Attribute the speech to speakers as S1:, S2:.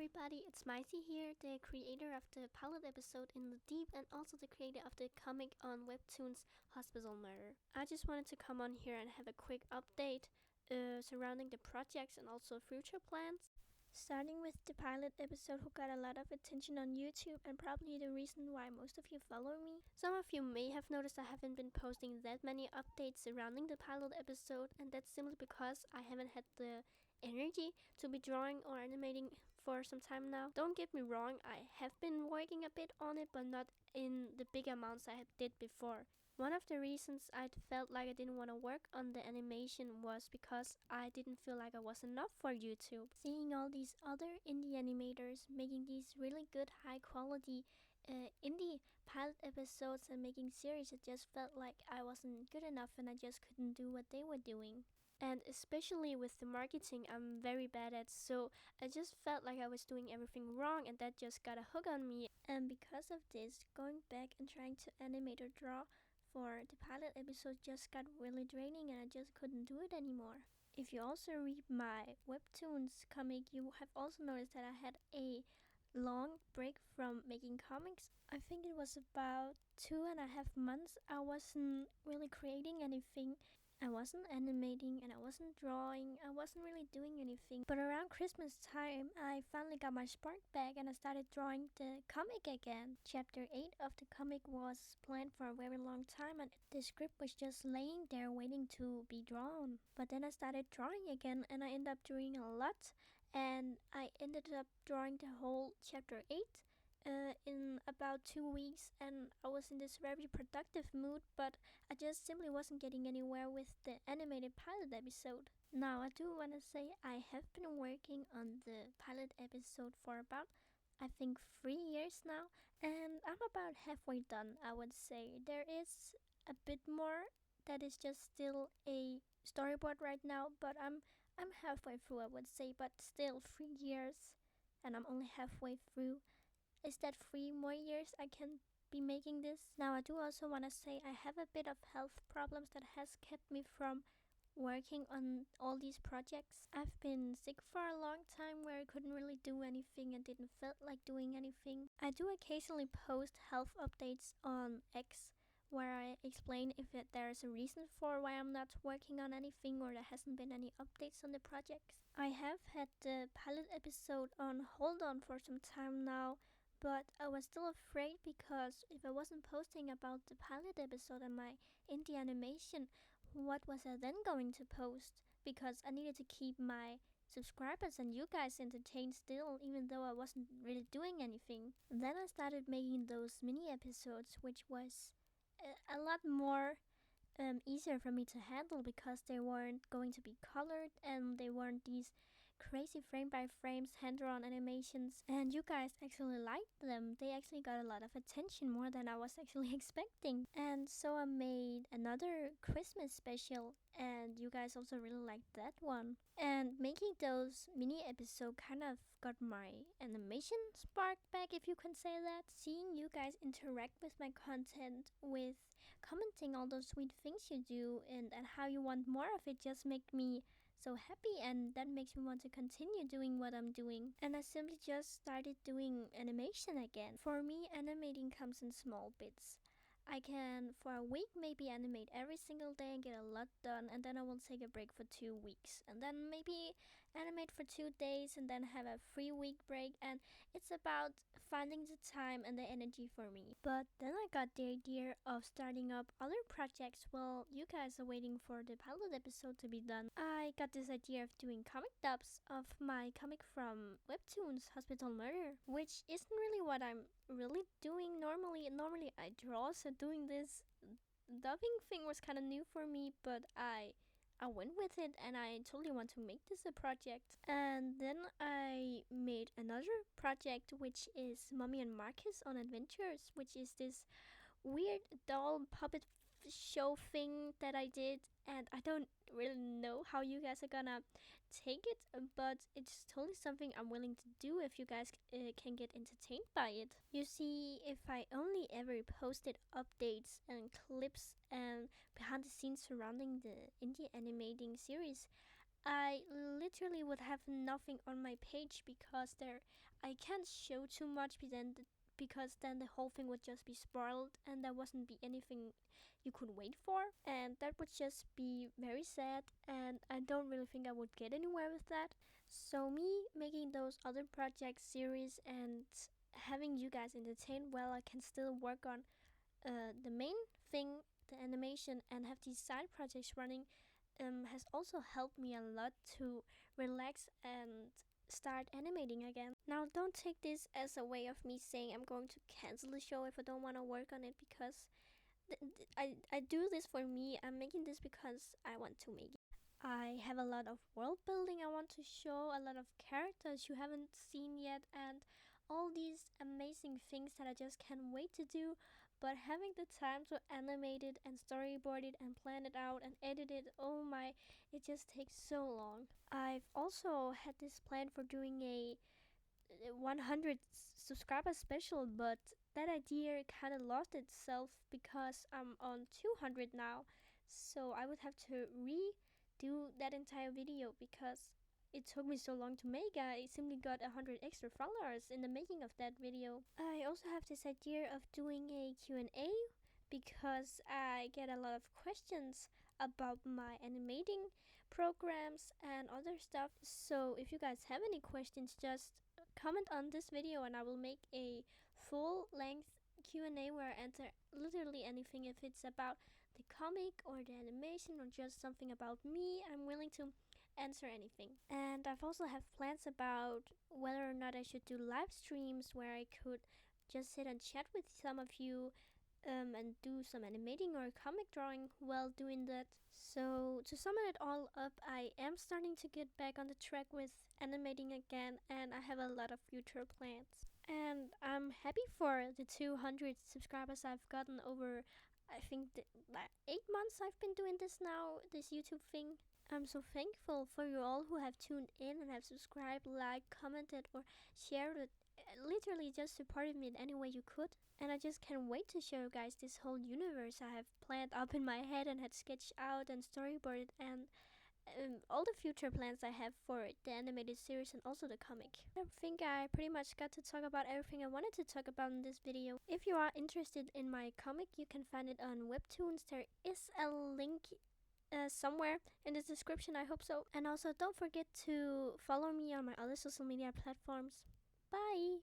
S1: everybody, it's Maici here, the creator of the pilot episode in the Deep and also the creator of the comic on Webtoons Hospital Murder. I just wanted to come on here and have a quick update surrounding the projects and also future plans. Starting with the pilot episode who got a lot of attention on YouTube and probably the reason why most of you follow me. Some of you may have noticed I haven't been posting that many updates surrounding the pilot episode, and that's simply because I haven't had the energy to be drawing or animating for some time now. Don't get me wrong, I have been working a bit on it, but not in the big amounts I did before. One of the reasons I felt like I didn't want to work on the animation was because I didn't feel like I was enough for YouTube. Seeing all these other indie animators making these really good high quality indie pilot episodes and making series, it just felt like I wasn't good enough and I just couldn't do what they were doing. And especially with the marketing, I'm very bad at, so I just felt like I was doing everything wrong, and that just got a hook on me. And because of this, going back and trying to animate or draw for the pilot episode just got really draining, and I just couldn't do it anymore. If you also read my Webtoons comic, you have also noticed that I had a long break from making comics. I think it was about 2.5 months. I wasn't really creating anything. I wasn't animating and I wasn't drawing. I wasn't really doing anything. But around Christmas time, I finally got my spark back and I started drawing the comic again. Chapter 8 of the comic was planned for a very long time and the script was just laying there waiting to be drawn. But then I started drawing again and I ended up doing a lot. And I ended up drawing the whole chapter 8 in about 2 weeks, and I was in this very productive mood, but I just simply wasn't getting anywhere with the animated pilot episode. Now, I do want to say I have been working on the pilot episode for about, I think, 3 years now, and I'm about halfway done, I would say. There is a bit more that is just still a storyboard right now, but I'm halfway through, I would say, but still 3 years, and I'm only halfway through. Is that 3 more years I can be making this? Now, I do also want to say I have a bit of health problems that has kept me from working on all these projects. I've been sick for a long time where I couldn't really do anything and didn't feel like doing anything. I do occasionally post health updates on X where I explain if there is a reason for why I'm not working on anything or there hasn't been any updates on the projects. I have had the pilot episode on hold on for some time now, but I was still afraid because if I wasn't posting about the pilot episode and my indie animation, what was I then going to post? Because I needed to keep my subscribers and you guys entertained still, even though I wasn't really doing anything. Then I started making those mini episodes, which was a lot more easier for me to handle because they weren't going to be colored and they weren't these crazy frame by frames hand-drawn animations, and you guys actually liked them. They actually got a lot of attention, more than I was actually expecting. And so I made another Christmas special and you guys also really liked that one. And making those mini episodes kind of got my animation spark back, if you can say that. Seeing you guys interact with my content, with commenting all those sweet things you do and how you want more of it, just make me so happy, and that makes me want to continue doing what I'm doing. And I simply just started doing animation again. For me, animating comes in small bits. I can, for a week, maybe animate every single day and get a lot done, and then I will take a break for 2 weeks, and then maybe animate for 2 days and then have a 3-week break, and it's about finding the time and the energy for me. But then I got the idea of starting up other projects while you guys are waiting for the pilot episode to be done. I got this idea of doing comic dubs of my comic from Webtoons Hospital Murder, which isn't really what I'm really doing normally. Normally I draw, so doing this dubbing thing was kind of new for me, but I went with it and I totally want to make this a project. And then I made another project, which is Mommy and Marcus on Adventures, which is this weird doll puppet show thing that I did, and I don't really know how you guys are gonna take it, but it's totally something I'm willing to do if you guys can get entertained by it. You see, if I only ever posted updates and clips and behind the scenes surrounding the indie animating series, I literally would have nothing on my page because there I can't show too much because then the whole thing would just be spoiled and there wasn't be anything you could wait for, and that would just be very sad, and I don't really think I would get anywhere with that. So me making those other project series and having you guys entertained while I can still work on the main thing, the animation, and have these side projects running, has also helped me a lot to relax and start animating again. Now, don't take this as a way of me saying I'm going to cancel the show if I don't want to work on it, because I do this for me. I'm making this because I want to make it. I have a lot of world building I want to show, a lot of characters you haven't seen yet, and all these amazing things that I just can't wait to do. But having the time to animate it and storyboard it and plan it out and edit it, oh my, it just takes so long. I've also had this plan for doing a 100 subscriber special, but that idea kind of lost itself because I'm on 200 now. So I would have to redo that entire video because it took me so long to make. I simply got 100 extra followers in the making of that video. I also have this idea of doing a Q&A because I get a lot of questions about my animating programs and other stuff. So if you guys have any questions, just comment on this video and I will make a full length Q&A where I answer literally anything. If it's about the comic or the animation or just something about me, I'm willing to answer anything. And I've also have plans about whether or not I should do live streams where I could just sit and chat with some of you, and do some animating or comic drawing while doing that. So to sum it all up, I am starting to get back on the track with animating again, and I have a lot of future plans. And I'm happy for the 200 subscribers I've gotten over, I think, like 8 months I've been doing this now, this YouTube thing. I'm so thankful for you all who have tuned in and have subscribed, liked, commented, or shared it. Literally just supported me in any way you could. And I just can't wait to show you guys this whole universe I have planned up in my head and had sketched out and storyboarded, and all the future plans I have for the animated series and also the comic. I think I pretty much got to talk about everything I wanted to talk about in this video. If you are interested in my comic, you can find it on Webtoons. There is a link somewhere in the description, I hope so. And also don't forget to follow me on my other social media platforms. Bye!